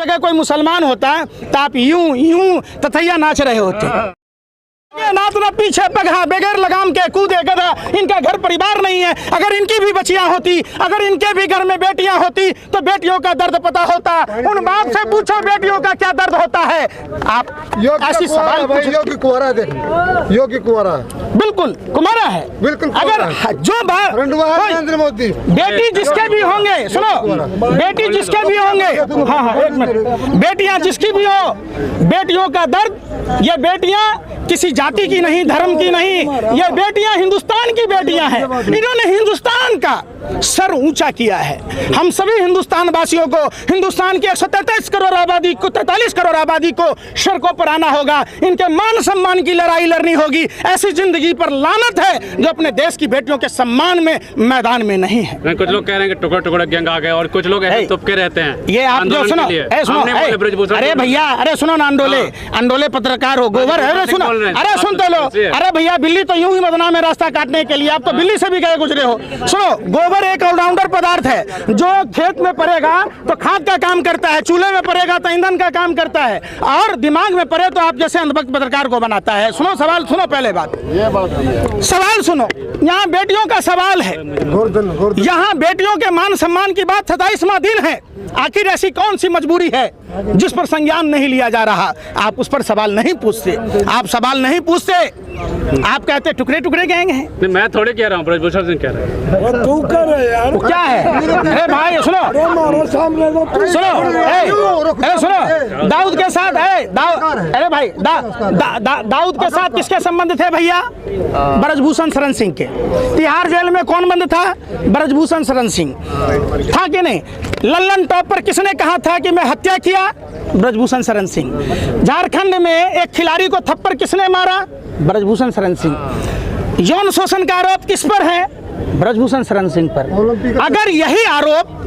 जगह कोई मुसलमान होता तो आप यूं यूं तथैया नाच रहे होते। ये नाच ना पीछे पगहा बगैर लगाम के कूदे गधा, इनका घर परिवार नहीं है। अगर इनकी भी बच्चियां होती, अगर इनके भी घर में बेटियां होती तो बेटियों का दर्द पता होता। उन बाप से पूछो बेटियों का क्या दर्द होता है। आप ऐसी सवाल योगी कुंवारा देख, योगी कुंवारा बिल्कुल कुमारा है, बिल्कुल। अगर जो बात नरेंद्र मोदी बेटी जिसके भी होंगे, सुनो, बेटी जिसके भी होंगे, हाँ हाँ एक मिनट, बेटियां जिसकी भी हो, बेटियों का दर्द, ये बेटियां किसी जाति की नहीं, धर्म की नहीं, ये बेटियां हिंदुस्तान की बेटियां हैं। इन्होंने हिंदुस्तान का सर ऊंचा किया है। हम सभी हिंदुस्तान वासियों को, हिंदुस्तान की 133 करोड़ आबादी को, 43 करोड़ आबादी को सड़कों पर आना होगा। इनके मान सम्मान की लड़ाई लड़नी होगी। ऐसी जिंदगी पर लानत है जो अपने देश की बेटियों के सम्मान में मैदान में नहीं है। कुछ लोग कह रहे हैं कि टुकड़े टुकड़े गैंग आ गए और कुछ लोग ऐसे तुपके रहते हैं। ये आप जो सुनो, अरे भैया, अरे सुनो ना, अंडोले पत्रकार हो, गोबर है, अरे सुनो, अरे सुनते लो, अरे भैया बिल्ली तो यूं ही बदनाम है रास्ता काटने के लिए। आप तो बिल्ली से भी गए गुजरे हो। सुनो, गोबर एक ऑलराउंडर पदार्थ है जो खेत में पड़ेगा तो खाद का काम करता है, चूल्हे में पड़ेगा तो ईंधन का काम करता है, और दिमाग में पड़े तो आप जैसे अंधभक्त पत्रकार को बनाता है। सुनो सवाल सुनो, पहले बात सवाल सुनो। यहाँ बेटियों का सवाल है, यहाँ बेटियों के मान सम्मान की बात 27वां दिन है। आखिर ऐसी कौन सी मजबूरी है जिस पर संज्ञान नहीं लिया जा रहा? आप उस पर सवाल नहीं पूछते, आप सवाल नहीं पूछते, आप कहते टुकड़े टुकड़े गैंग हैं। मैं थोड़े कह रहा हूँ, ब्रजभूषण सिंह कह रहे हैं। तू कर रहे यार, क्या है? अरे भाई सुनो सुनो, अरे सुनो, दाऊद के साथ है, अरे भाई दाऊद के साथ किसके संबंध थे भैया? ब्रजभूषण शरण सिंह के। तिहाड़ जेल में कौन बंद था? ब्रजभूषण शरण सिंह था कि नहीं? लल्लन टॉप पर किसने कहा था कि मैं हत्या किया? ब्रजभूषण शरण सिंह। झारखंड में एक खिलाड़ी को थप्पड़ किसने मारा? ब्रजभूषण शरण सिंह। यौन शोषण का आरोप किस पर है? ब्रजभूषण शरण सिंह पर। अगर यही आरोप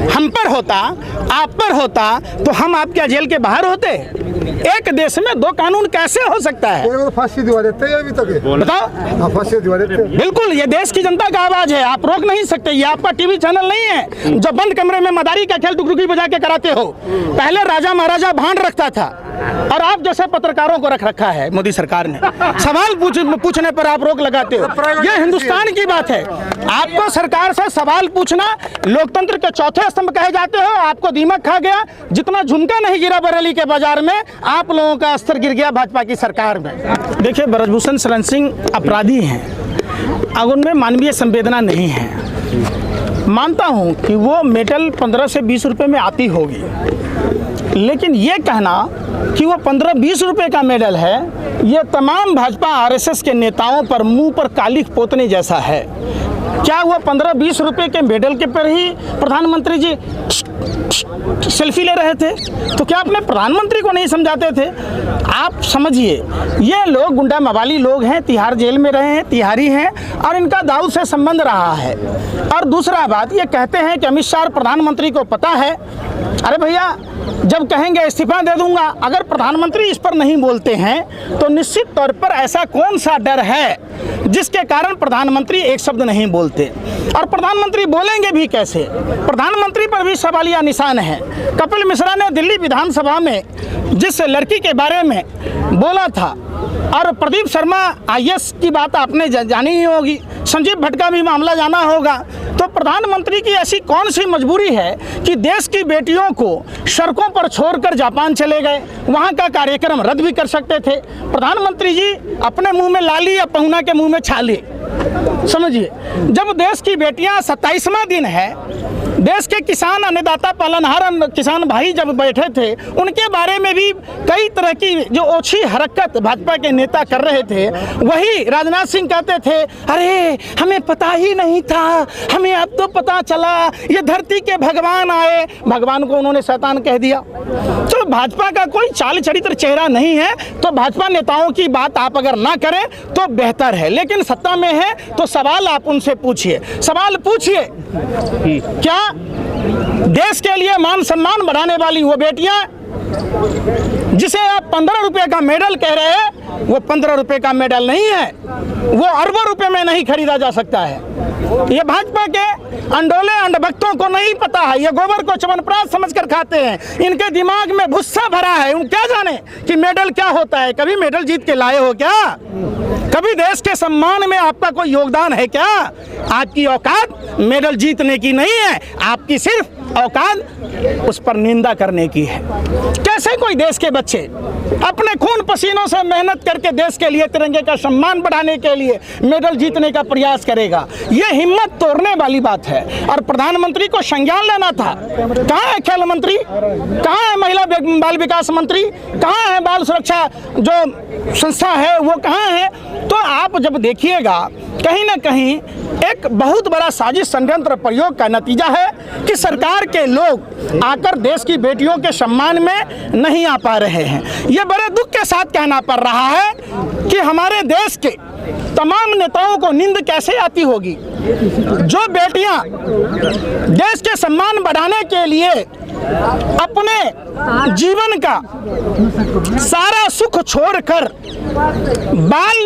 हम पर होता, आप पर होता, तो हम आपके जेल के बाहर होते। एक देश में दो कानून कैसे हो सकता है? फांसी दिवा देते हैं अभी तक, बताओ। फांसी दिवा देते हैं। बिल्कुल, ये देश की जनता का आवाज है, आप रोक नहीं सकते। ये आपका टीवी चैनल नहीं है जो बंद कमरे में मदारी का खेल टुकड़ुकी बजा के कराते हो। पहले राजा महाराजा भांड रखता था और आप जैसे पत्रकारों को रख रखा है मोदी सरकार ने। सवाल पूछने पर आप रोक लगाते हो। ये हिंदुस्तान की बात है। आपको सरकार से सवाल पूछना लोकतंत्र के चौथे स्तंभ कहे जाते हो। आपको दीमक खा गया। जितना झुमका नहीं गिरा बरेली के बाजार में, आप लोगों का स्तर गिर गया भाजपा की सरकार में। देखिए, ब्रजभूषण शरण सिंह अपराधी हैं, अब उनमें मानवीय संवेदना नहीं है। मानता हूं कि वो मेडल 15 से 20 रुपए में आती होगी, लेकिन ये कहना कि वो 15-20 रुपए का मेडल है, ये तमाम भाजपा आरएसएस के नेताओं पर मुंह पर कालिख पोतने जैसा है। क्या वो 15-20 रुपए के मेडल के पर ही प्रधानमंत्री जी सेल्फी ले रहे थे? तो क्या अपने प्रधानमंत्री को नहीं समझाते थे? आप समझिए, ये लोग गुंडा मवाली लोग हैं, तिहाड़ जेल में रहे हैं, तिहारी हैं, और इनका दाऊद से संबंध रहा है। और दूसरा बात, ये कहते हैं कि अमित शाह प्रधानमंत्री को पता है। अरे भैया, जब कहेंगे इस्तीफा दे दूंगा, अगर प्रधानमंत्री इस पर नहीं बोलते हैं तो निश्चित तौर पर ऐसा कौन सा डर है जिसके कारण प्रधानमंत्री एक शब्द नहीं बोलते? और प्रधानमंत्री बोलेंगे भी कैसे? प्रधानमंत्री पर भी सवालिया निशान है। कपिल मिश्रा ने दिल्ली विधानसभा में जिस लड़की के बारे में बोला था, और प्रदीप शर्मा आईएएस की बात आपने जानी ही होगी, संजीव भट्ट का भी मामला जाना होगा। तो प्रधानमंत्री की ऐसी कौन सी मजबूरी है कि देश की बेटियों को सड़कों पर छोड़कर जापान चले गए? वहां का कार्यक्रम रद्द भी कर सकते थे। प्रधानमंत्री जी अपने मुंह में लाली या पहुना के मुंह में छाली। समझिए, जब देश की बेटियां 27वां दिन है, देश के किसान, अन्नदाता, पालनहार किसान भाई जब बैठे थे, उनके बारे में भी कई तरह की जो ओछी हरकत भाजपा के नेता कर रहे थे, वही राजनाथ सिंह कहते थे, अरे हमें पता ही नहीं था, हमें अब तो पता चला, ये धरती के भगवान आए। भगवान को उन्होंने शैतान कह दिया। तो भाजपा का कोई चाल चरित्र चेहरा नहीं है, तो भाजपा नेताओं की बात आप अगर ना करें तो बेहतर है। लेकिन सत्ता में है तो सवाल आप उनसे पूछिए, सवाल पूछिए। क्या देश के लिए मान सम्मान बढ़ाने वाली वो बेटियां जिसे आप 15 रुपए का मेडल कह रहे हैं, वो 15 रुपए का मेडल नहीं है, वो अरबों रुपए में नहीं खरीदा जा सकता है। ये भाजपा के अंडोले अंडभक्तों को नहीं पता है, ये गोबर को च्यवनप्राश समझकर खाते हैं, इनके दिमाग में भुस्सा भरा है। उन क्या जाने कि मेडल क्या होता है? कभी मेडल जीत के लाए हो क्या? कभी देश के सम्मान में आपका कोई योगदान है क्या? आपकी औकात मेडल जीतने की नहीं है, आपकी सिर्फ औकात उस पर निंदा करने की है। कैसे कोई देश के बच्चे अपने खून पसीनों से मेहनत करके देश के लिए, तिरंगे का सम्मान बढ़ाने के लिए मेडल जीतने का प्रयास करेगा? ये हिम्मत तोड़ने वाली बात है। और प्रधानमंत्री को संज्ञान लेना था। कहाँ है खेल मंत्री? कहाँ है महिला बाल विकास मंत्री? कहाँ है बाल सुरक्षा जो संस्था है वो कहाँ है? तो आप जब देखिएगा कहीं ना कहीं एक बहुत बड़ा साजिश षड्यंत्र प्रयोग का नतीजा है कि सरकार के लोग आकर देश की बेटियों के सम्मान में नहीं आ पा रहे हैं। ये बड़े दुख के साथ कहना पड़ रहा है कि हमारे देश के तमाम नेताओं को नींद कैसे आती होगी जो बेटियां देश के सम्मान बढ़ाने के लिए अपने जीवन का सारा सुख छोड़कर बाल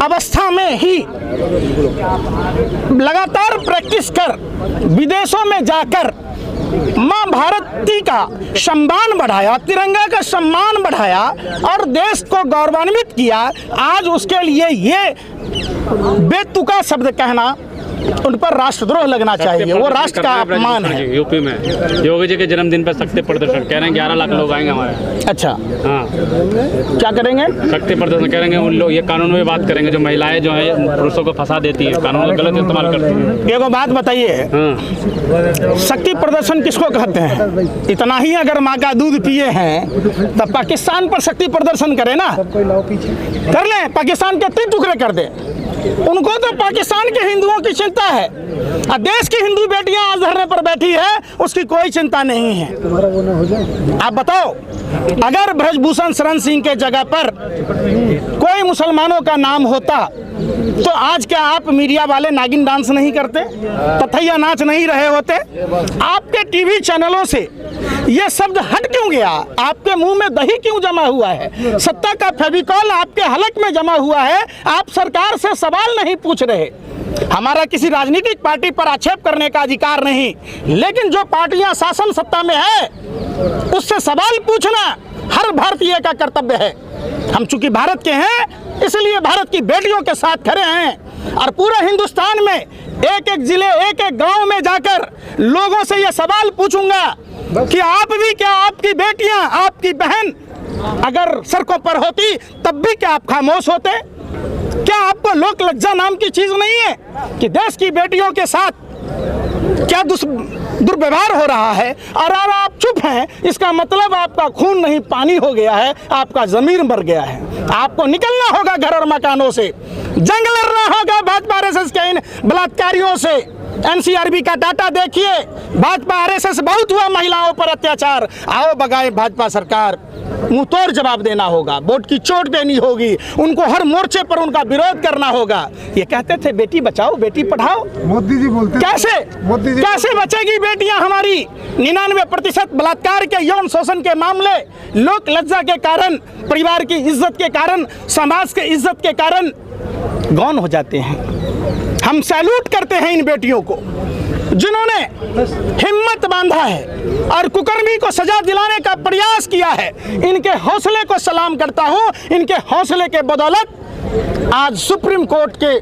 अवस्था में ही लगातार प्रैक्टिस कर विदेशों में जाकर मां भारती का सम्मान बढ़ाया, तिरंगा का सम्मान बढ़ाया और देश को गौरवान्वित किया। आज उसके लिए ये बेतुका शब्द कहना उन पर राष्ट्रद्रोह लगना चाहिए। वो राष्ट्र का अपमान है। यूपी में योगी जी के जन्मदिन पर शक्ति प्रदर्शन कह रहे हैं 11 लाख लोग आएंगे हमारे। अच्छा, हाँ, क्या करेंगे? शक्ति प्रदर्शन करेंगे। उन लोग ये कानून में बात करेंगे जो महिलाएं जो है पुरुषों को फंसा देती है, कानून का गलत इस्तेमाल करती है। एगो बात बताइए, शक्ति प्रदर्शन किसको कहते हैं? इतना ही अगर माँ का दूध पिए हैं तब पाकिस्तान पर शक्ति प्रदर्शन करे ना, कर ले, पाकिस्तान के 3 टुकड़े कर दे। उनको तो पाकिस्तान के हिंदुओं की चिंता है और देश की हिंदू बेटियां आज धरने पर बैठी है उसकी कोई चिंता नहीं है। आप बताओ, अगर ब्रजभूषण शरण सिंह के जगह पर कोई मुसलमानों का नाम होता तो आज क्या आप मीडिया वाले नागिन डांस नहीं करते, तथैया नाच नहीं रहे होते? आपके टीवी चैनलों से ये शब्द हट क्यों गया? आपके मुंह में दही क्यों जमा हुआ है? सत्ता का फेविकॉल आपके हलक में जमा हुआ है। आप सरकार से सवाल नहीं पूछ रहे। हमारा किसी राजनीतिक पार्टी पर आक्षेप करने का अधिकार नहीं, लेकिन जो पार्टियां शासन सत्ता में है उससे सवाल पूछना हर भारतीय का कर्तव्य है। हम चूंकि भारत के हैं इसलिए भारत की बेटियों के साथ खड़े हैं और पूरे हिंदुस्तान में एक एक जिले, एक एक गांव में जाकर लोगों से यह सवाल पूछूंगा कि आप भी क्या, आपकी बेटियां, आपकी बहन अगर सड़कों पर होती तब भी क्या आप खामोश होते? क्या आपको लोक लज्जा नाम की चीज नहीं है कि देश की बेटियों के साथ क्या दुर्व्यवहार हो रहा है और अब आप चुप हैं? इसका मतलब आपका खून नहीं पानी हो गया है, आपका जमीर मर गया है। आपको निकलना होगा घर और मकानों से, जंग लड़ना होगा भाजपा आरएसएस के इन बलात्कारियों से। एनसीआरबी का डाटा देखिए, भाजपा आरएसएस बहुत हुआ महिलाओं पर अत्याचार। आओ बगाए भाजपा सरकार, मुंह तोड़ जवाब देना होगा, वोट की चोट देनी होगी, उनको हर मोर्चे पर उनका विरोध करना होगा। ये कहते थे बेटी बचाओ बेटी पढ़ाओ, मोदी जी बोलते कैसे बचेगी बेटियां हमारी? 99% बलात्कार के, यौन शोषण के मामले लोक लज्जा के कारण, परिवार की इज्जत के कारण, समाज के इज्जत के कारण गौन हो जाते हैं। हम सैल्यूट करते हैं इन बेटियों को जिन्होंने हिम्मत बांधा है और कुकर्मी को सजा दिलाने का प्रयास किया है। इनके हौसले को सलाम करता हूं। इनके हौसले के बदौलत आज सुप्रीम कोर्ट के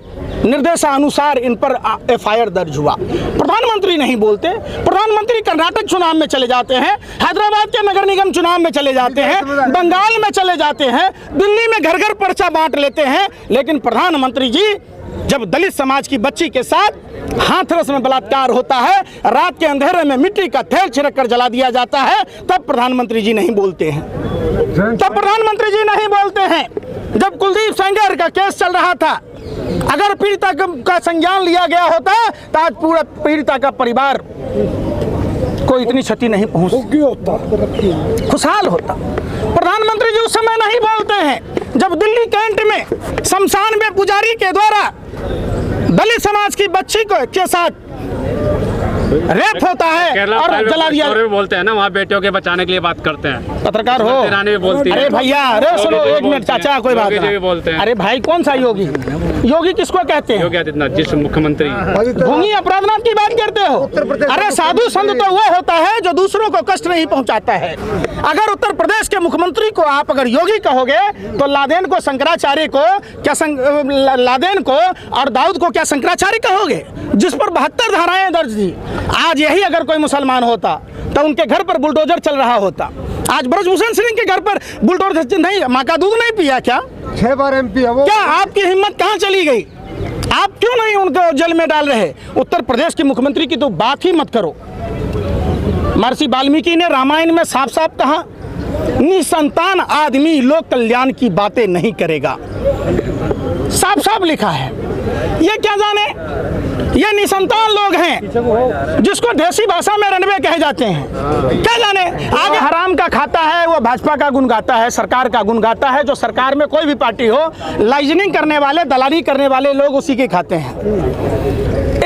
निर्देशानुसार इन पर एफआईआर दर्ज हुआ। प्रधानमंत्री नहीं बोलते। प्रधानमंत्री कर्नाटक चुनाव में चले जाते हैं, हैदराबाद के नगर निगम चुनाव में चले जाते हैं, बंगाल में चले जाते हैं, दिल्ली में घर घर पर्चा बांट लेते हैं। लेकिन प्रधानमंत्री जी जब दलित समाज की बच्ची के साथ हाथरस में बलात्कार होता है, रात के अंधेरे में मिट्टी का तेल छिड़क कर जला दिया जाता है, तब प्रधानमंत्री जी नहीं बोलते हैं। तब प्रधानमंत्री जी नहीं बोलते हैं। जब कुलदीप सेंगर का केस चल रहा था, अगर पीड़िता का संज्ञान लिया गया होता तो आज पूरा पीड़िता का परिवार को इतनी क्षति नहीं पहुंचती होता, खुशहाल होता। प्रधानमंत्री जी उस समय नहीं बोलते हैं जब दिल्ली कैंट में शमशान में पुजारी के द्वारा दलित समाज की बच्ची को के साथ रेप होता है केरला और फाइल जला दिया। में बोलते हैं ना, वहाँ बेटियों के बचाने के लिए बात करते हैं, पत्रकार हो, ईरानी भी बोलती है। अरे भैया, अरे सुनो योगी जी एक मिनट बोलते हैं, चाचा, कोई बात योगी जी भी नहीं। बोलते हैं। अरे भाई कौन सा योगी? योगी किसको कहते हैं? योगी आदित्यनाथ जिस मुख्यमंत्री ढोंगी अपराधनाथ की बात करते हो? अरे साधु संत तो वो होता है जो दूसरों को कष्ट नहीं पहुंचाता है। अगर उत्तर प्रदेश के मुख्यमंत्री को आप अगर योगी कहोगे तो लादेन को शंकराचार्य को क्या लादेन को और दाऊद को क्या शंकराचार्य कहोगे, जिस पर 72 धाराएं दर्ज थी? आज यही अगर कोई मुसलमान होता तो उनके घर पर बुलडोजर चल रहा होता। आज ब्रजभूषण सिंह के घर पर बुलडोजर नहीं, माँ का दूध नहीं पिया क्या? 6 बार MP है वो। क्या आपकी हिम्मत कहाँ चली गई? आप क्यों नहीं उनको जेल में डाल रहे? उत्तर प्रदेश के मुख्यमंत्री की तो बात ही मत करो। महर्षि वाल्मीकि ने रामायण में साफ साफ कहा, निसंतान आदमी लोक कल्याण की बातें नहीं करेगा। साफ साफ लिखा है। ये क्या जाने, ये निसंतान लोग हैं जिसको देसी भाषा में रनवे कहे जाते हैं। क्या जाने आगे हराम का खाता है, वो भाजपा का गुण गाता है, सरकार का गुण गाता है। जो सरकार में कोई भी पार्टी हो, लाइजनिंग करने वाले, दलाली करने वाले लोग उसी के खाते हैं।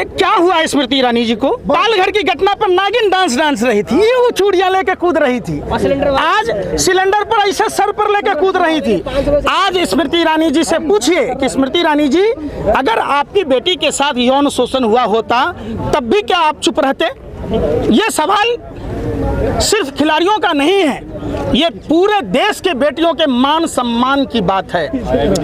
क्या हुआ स्मृति ईरानी जी को? पालघर की घटना पर नागिन डांस रही थी, वो चूड़ियां लेके कूद रही थी। आज सिलेंडर पर ऐसे सर पर लेके कूद रही थी। आज स्मृति ईरानी जी से पूछिए कि स्मृति ईरानी जी, अगर आपकी बेटी के साथ यौन शोषण हुआ होता तब भी क्या आप चुप रहते? ये सवाल सिर्फ खिलाड़ियों का नहीं है, ये पूरे देश के बेटियों के मान सम्मान की बात है।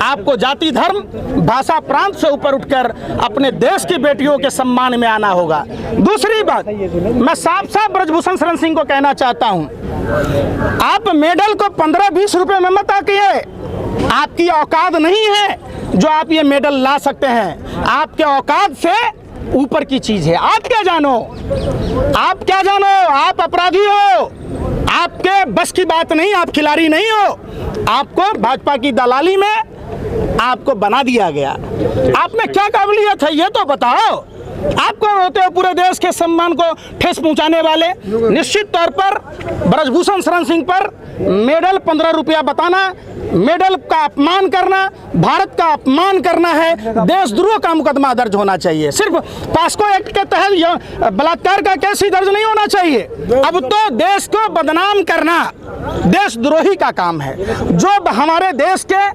आपको जाति, धर्म, भाषा, प्रांत से ऊपर उठकर अपने देश की बेटियों के सम्मान में आना होगा। दूसरी बात, मैं साफ साफ ब्रजभूषण शरण सिंह को कहना चाहता हूं, आप मेडल को 15-20 रुपए में मत आकिए। आपकी औकात नहीं है जो आप ये मेडल ला सकते हैं। आपके औकात से ऊपर की चीज है। आप क्या जानो, आप क्या जानो? आप अपराधी हो, आपके बस की बात नहीं, आप खिलाड़ी नहीं हो। आपको भाजपा की दलाली में आपको बना दिया गया। आप में क्या काबिलियत है ये तो बताओ। आप कौन होते हो पूरे देश के सम्मान को ठेस पहुंचाने वाले? निश्चित तौर पर ब्रजभूषण शरण सिंह पर मेडल 15 रुपया बताना, मेडल का अपमान करना, भारत का अपमान करना है। देशद्रोह का मुकदमा दर्ज होना चाहिए। सिर्फ पास्को एक्ट के तहत बलात्कार का केस ही दर्ज नहीं होना चाहिए। अब तो देश को बदनाम करना देशद्रोही का काम है। जो हमारे देश के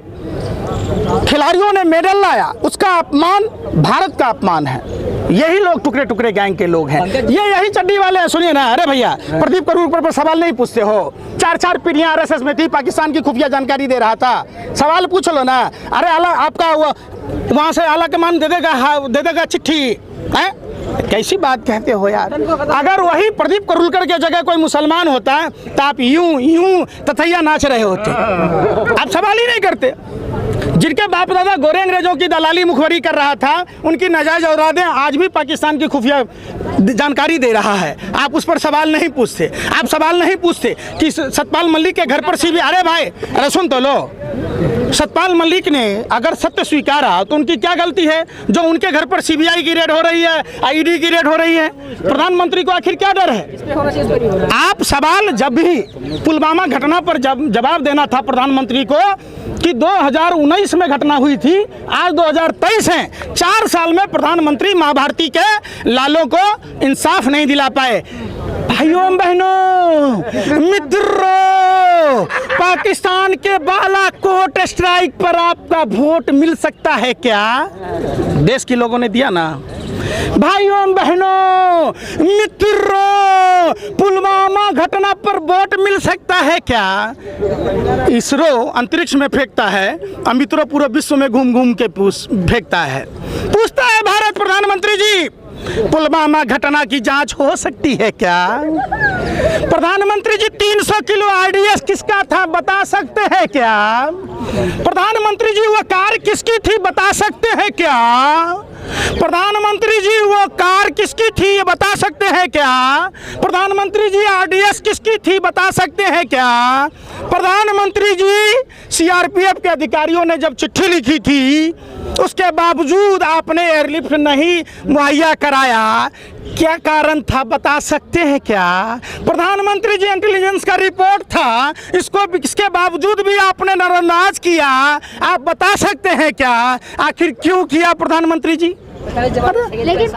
खिलाड़ियों ने मेडल लाया उसका अपमान भारत का अपमान है। यही लोग टुकड़े टुकड़े गैंग के लोग हैं, ये यही चड्डी वाले हैं। सुनिए ना, अरे भैया, प्रदीप करूर पर सवाल नहीं पूछते हो? 4 पीढ़ियां RSS में थी, पाकिस्तान की खुफिया जानकारी दे रहा था, सवाल पूछ लो ना। अरे आला आपका वहां से आला कमान दे देगा चिट्ठी है? कैसी बात कहते हो यार? अगर वही प्रदीप करूलकर के जगह कोई मुसलमान होता तो आप यूं तथैया नाच रहे होते। आप सवाल ही नहीं करते। जिनके बाप दादा गोरे अंग्रेजों की दलाली मुखबरी कर रहा था, उनकी नाजायज औलादें आज भी पाकिस्तान की खुफिया जानकारी दे रहा है। आप उस पर सवाल नहीं पूछते। आप सवाल नहीं पूछते कि सतपाल मलिक के घर पर CBI, अरे भाई, अरे सुन तो लो, सतपाल मलिक ने अगर सत्य स्वीकारा तो उनकी क्या गलती है जो उनके घर पर CBI की रेड हो रही है, IED की रेड हो रही है? प्रधानमंत्री को आखिर क्या डर है? आप सवाल जब भी पुलवामा घटना पर जवाब देना था प्रधानमंत्री को कि 2019 में घटना हुई थी, आज 2023 है। 4 साल में प्रधानमंत्री माँ भारती के लालों को इंसाफ नहीं दिला पाए। भाइयों बहनों मित्रों, पाकिस्तान के बालाकोट स्ट्राइक पर आपका वोट मिल सकता है क्या? देश के लोगों ने दिया ना। भाइयों बहनों मित्रों, पुलवामा घटना पर वोट मिल सकता है क्या? इसरो अंतरिक्ष में फेंकता है और मित्रों पूरे विश्व में घूम घूम के फेंकता है। पूछता है भारत प्रधानमंत्री जी, पुलवामा घटना की जांच हो सकती है क्या? प्रधानमंत्री जी 300 किलो RDS किसका था बता सकते हैं क्या? प्रधानमंत्री जी वो कार किसकी थी बता सकते हैं क्या? प्रधानमंत्री जी वो कार किसकी थी ये बता सकते हैं क्या? प्रधानमंत्री जी RDS किसकी थी बता सकते हैं क्या? प्रधानमंत्री जी CRPF के अधिकारियों ने जब चिट्ठी लिखी थी उसके बावजूद आपने एयरलिफ्ट नहीं मुहैया कराया, क्या कारण था बता सकते हैं क्या? प्रधानमंत्री जी इंटेलिजेंस का रिपोर्ट था, इसके बावजूद भी आपने नजरअंदाज किया, आप बता सकते हैं क्या? आखिर क्यों किया प्रधानमंत्री जी?